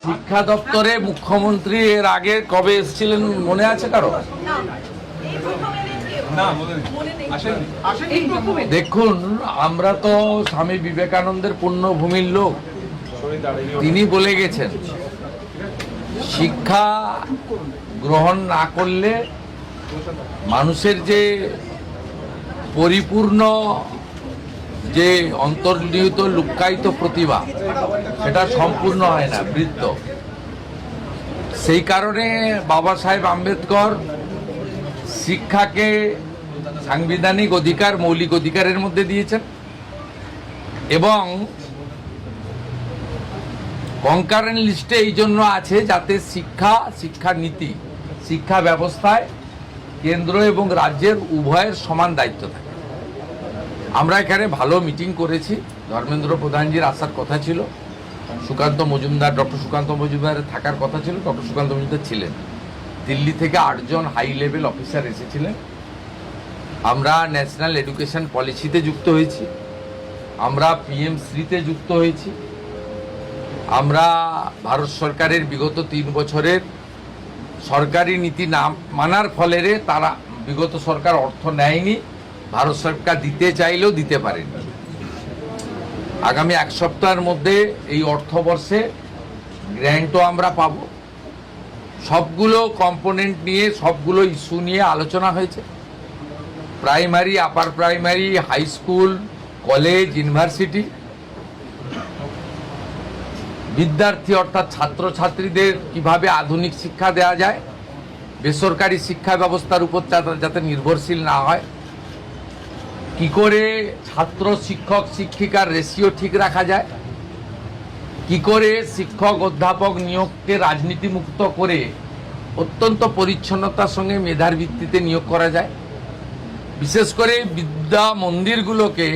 শিক্ষা দপ্তরে মুখ্যমন্ত্রী এর আগে কবে এসেছিলেন মনে আছে কারো? দেখুন, আমরা তো স্বামী বিবেকানন্দের পুণ্যভূমির লোক। তিনি বলে গেছেন শিক্ষা গ্রহণ না করলে মানুষের যে পরিপূর্ণ যে অন্তর্নিহিত লুক্কায়িত প্রতিভা সেটা সম্পূর্ণ হয় না, বৃত্ত। সেই কারণে বাবা সাহেব আম্বেদকর শিক্ষাকে সাংবিধানিক অধিকার, মৌলিক অধিকারের মধ্যে দিয়েছেন এবং কনকারেন্ট লিস্টে এই জন্য আছে যাতে শিক্ষানীতি, শিক্ষা ব্যবস্থায় কেন্দ্র এবং রাজ্যের উভয়ের সমান দায়িত্ব থাকে। আমরা এখানে ভালো মিটিং করেছি। ধর্মেন্দ্র প্রধানজির আসার কথা ছিল, সুকান্ত মজুমদার, ডক্টর সুকান্ত মজুমদারের থাকার কথা ছিল, ডক্টর সুকান্ত মজুমদার ছিলেন। দিল্লি থেকে 8 জন হাই লেভেল অফিসার এসেছিলেন। আমরা ন্যাশনাল এডুকেশন পলিসিতে যুক্ত হয়েছি, আমরা PM-শ্রীতে যুক্ত হয়েছি, আমরা ভারত সরকারের বিগত 3 বছরের সরকারি নীতি না মানার ফলে তারা বিগত সরকার অর্থ নেয়নি, ভারত সরকার দিতে চাইলেও দিতে পারেনি। আগামী 1 সপ্তাহের মধ্যে এই অর্থবর্ষে গ্র্যান্টও আমরা পাব। সবগুলো কম্পোনেন্ট নিয়ে, সবগুলো ইস্যু নিয়ে আলোচনা হয়েছে। Primary, upper primary, high school, college, university, বিদ্যার্থী অর্থাৎ ছাত্রছাত্রীদের কিভাবে আধুনিক শিক্ষা দেওয়া যায়, বেসরকারি শিক্ষা ব্যবস্থার উপর যাতে নির্ভরশীল না হয়, কি করে ছাত্র শিক্ষক শিক্ষিকার রেশিও ঠিক রাখা যায়, কি করে শিক্ষক অধ্যাপক নিয়োগকে রাজনীতিমুক্ত করে অত্যন্ত পরিচ্ছন্নতার সঙ্গে মেধার ভিত্তিতে নিয়োগ করা যায়, বিশেষ করে বিদ্যা মন্দিরগুলোকে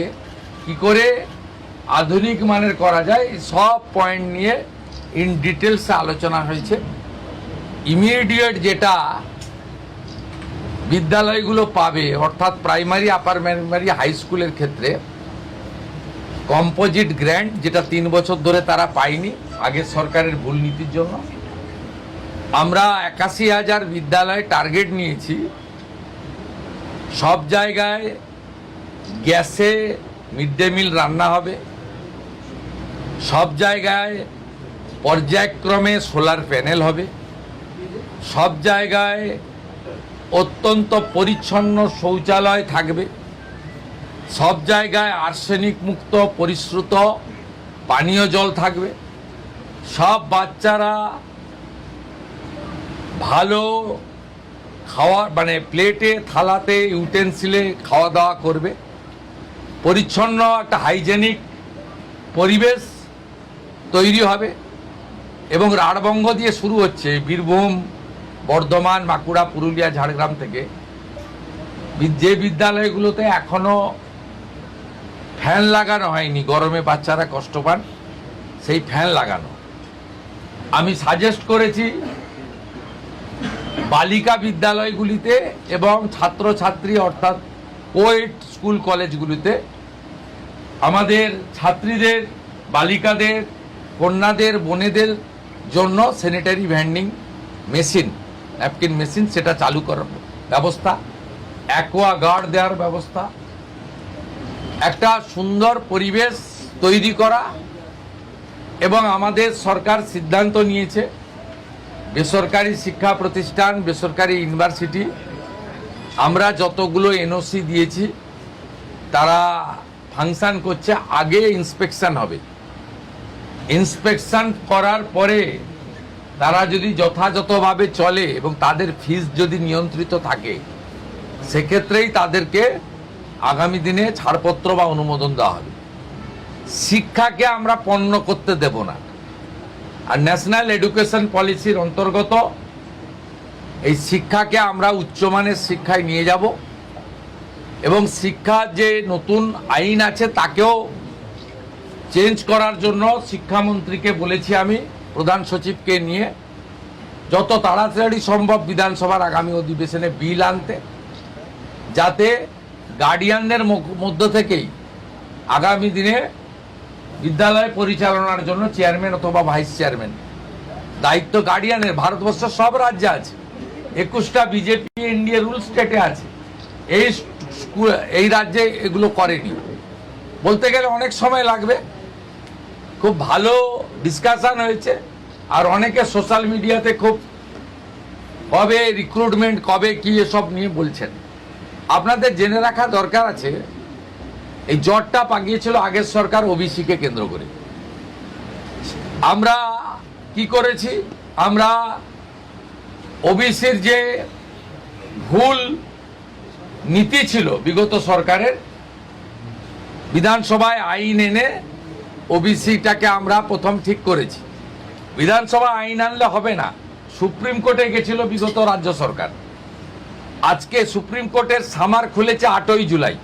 কি করে আধুনিক মানের করা যায়, সব পয়েন্ট নিয়ে ইন ডিটেলসে আলোচনা হয়েছে। ইমিডিয়েট যেটা বিদ্যালয়গুলো পাবে, অর্থাৎ প্রাইমারি, আপার প্রাইমারি, হাই স্কুলের ক্ষেত্রে কম্পোজিট গ্র্যান্ট, যেটা 3 বছর ধরে তারা পায়নি আগের সরকারের ভুল নীতির জন্য। আমরা 81,000 বিদ্যালয় টার্গেট নিয়েছি। সব জায়গায় গ্যাসে মিড ডে মিল রান্না হবে, সব জায়গায় পর্যায়ক্রমে সোলার প্যানেল হবে, সব জায়গায় অত্যন্ত পরিচ্ছন্ন শৌচালয় থাকবে, সব জায়গায় আর্সেনিক মুক্ত পরিশ্রুত পানীয় জল থাকবে, সব বাচ্চারা ভালো খাওয়া মানে প্লেটে, থালাতে, ইউটেন্সিলে খাওয়া দাওয়া করবে, পরিচ্ছন্ন একটা হাইজেনিক পরিবেশ তৈরি হবে। এবং রাঢ়বঙ্গ দিয়ে শুরু হচ্ছে, বীরভূম, বর্ধমান, বাঁকুড়া, পুরুলিয়া, ঝাড়গ্রাম থেকে যে বিদ্যালয়গুলোতে এখনো ফ্যান লাগানো হয়নি, গরমে বাচ্চারা কষ্ট পান, সেই ফ্যান লাগানো। আমি সাজেস্ট করেছি বালিকা বিদ্যালয়গুলিতে এবং ছাত্রছাত্রী অর্থাৎ কোয়েড স্কুল কলেজগুলিতে আমাদের ছাত্রীদের, বালিকাদের, কন্যাদের, বোনেদের জন্য sanitary vending machine, napkin machine, সেটা চালু করার ব্যবস্থা, অ্যাকোয়া গার্ড দেওয়ার ব্যবস্থা, একটা সুন্দর পরিবেশ তৈরি করা। এবং আমাদের সরকার সিদ্ধান্ত নিয়েছে বেসরকারি শিক্ষা প্রতিষ্ঠান, বেসরকারি ইউনিভার্সিটি, আমরা যতগুলো NOC দিয়েছি তারা ফাংশন করছে। আগে ইন্সপেকশন হবে, ইন্সপেকশন করার পরে তারা যদি যথাযথভাবে চলে এবং তাদের ফিস যদি নিয়ন্ত্রিত থাকে, সেক্ষেত্রেই তাদেরকে আগামী দিনে ছাড়পত্র বা অনুমোদন দেওয়া হবে। শিক্ষাকে আমরা পণ্য করতে দেব না। আর ন্যাশনাল এডুকেশন পলিসির অন্তর্গত এই শিক্ষাকে আমরা উচ্চমানের শিক্ষায় নিয়ে যাব এবং শিক্ষার যে নতুন আইন আছে তাকেও চেঞ্জ করার জন্য শিক্ষামন্ত্রীকে বলেছি, আমি প্রধান সচিবকে নিয়ে যত তাড়াতাড়ি সম্ভব বিধানসভার আগামী অধিবেশনে বিল আনতে, যাতে গার্ডিয়ানদের মধ্য থেকেই আগামী দিনে বিদ্যালয় পরিচালনার জন্য চেয়ারম্যান অথবা ভাইস চেয়ারম্যান দায়িত্ব গার্ডিয়ানের ভারতবর্ষের সব রাজ্যে আছে, 21টা বিজেপি এনডিএ রুল স্টেটে আছে। এই রাজ্যে এগুলো করেনি। বলতে গেলে অনেক সময় লাগবে। খুব ভালো ডিসকাশন হয়েছে, আর অনেকে সোশ্যাল মিডিয়াতে খুব কবে রিক্রুটমেন্ট কবে কি এসব নিয়ে বলছেন। আপনাদের জেনে রাখা দরকার আছে, এই জটটা পাকিয়েছিল আগের সরকার ওবিসিকে কেন্দ্র করে। আমরা কি করেছি, আমরা ওবিসির যে ভুল নীতি ছিল বিগত সরকারের, বিধানসভায় আইন এনে ওবিসিটাকে আমরা প্রথম ঠিক করেছি। বিধানসভা আইন আনলে হবে না, সুপ্রিম কোর্টে গেছিল বিগত রাজ্য সরকার। আজকে সুপ্রিম কোর্টের সামার খুলেছে 8ই জুলাই।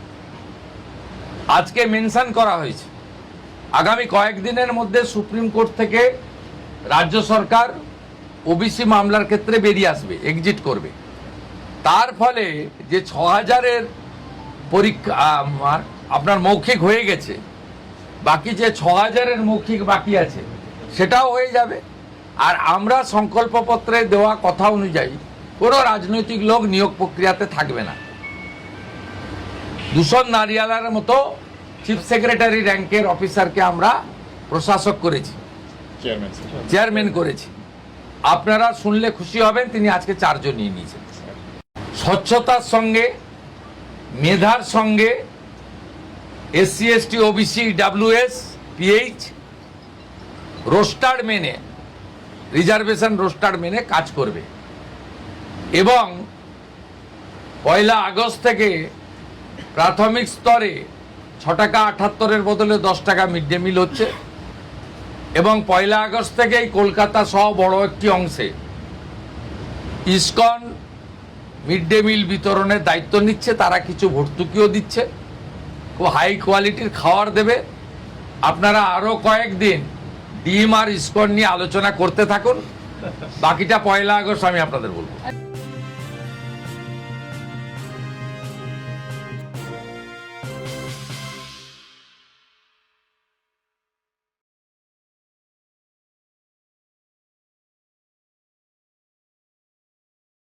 আজকে মেনশন করা হয়েছে আগামী কয়েকদিনের মধ্যে সুপ্রিম কোর্ট থেকে রাজ্য সরকার ওবিসি মামলার ক্ষেত্রে বেরিয়ে আসবে, এক্সিট করবে। তার ফলে যে 6000-এর পরীক্ষা আপনার মৌখিক হয়ে গেছে, বাকি যে 6000-এর মৌখিক বাকি আছে সেটাও হয়ে যাবে। আর আমরা সংকল্পপত্রে দেওয়া কথা অনুযায়ী কোনো রাজনৈতিক লোক নিয়োগ প্রক্রিয়াতে থাকবে না। দূষণ নারিয়ালার মতো চিফ সেক্রেটারি র্যাঙ্কের অফিসারকে আমরা প্রশাসক করেছি, চেয়ারম্যান করেছি। আপনারা শুনলে খুশি হবেন, তিনি আজকে 4 জন নিয়ে নিয়েছেন। স্বচ্ছতার সঙ্গে, মেধার সঙ্গে SC ST OBC WS PH roster মেনে, রিজার্ভেশন রোস্টার মেনে কাজ করবে। এবং 1 আগস্ট থেকে প্রাথমিক স্তরে 6 টাকা 78-এর বদলে 10 টাকা মিড ডে মিল হচ্ছে। এবং 1 আগস্ট থেকেই কলকাতা সহ বড় একটি অংশে ইসকন মিড ডে মিল বিতরণের দায়িত্ব নিচ্ছে। তারা কিছু ভর্তুকিও দিচ্ছে, খুব হাই কোয়ালিটির খাবার দেবে। আপনারা আরও কয়েকদিন ডিম আর ইসকন নিয়ে আলোচনা করতে থাকুন, বাকিটা 1 আগস্ট আমি আপনাদের বলবো।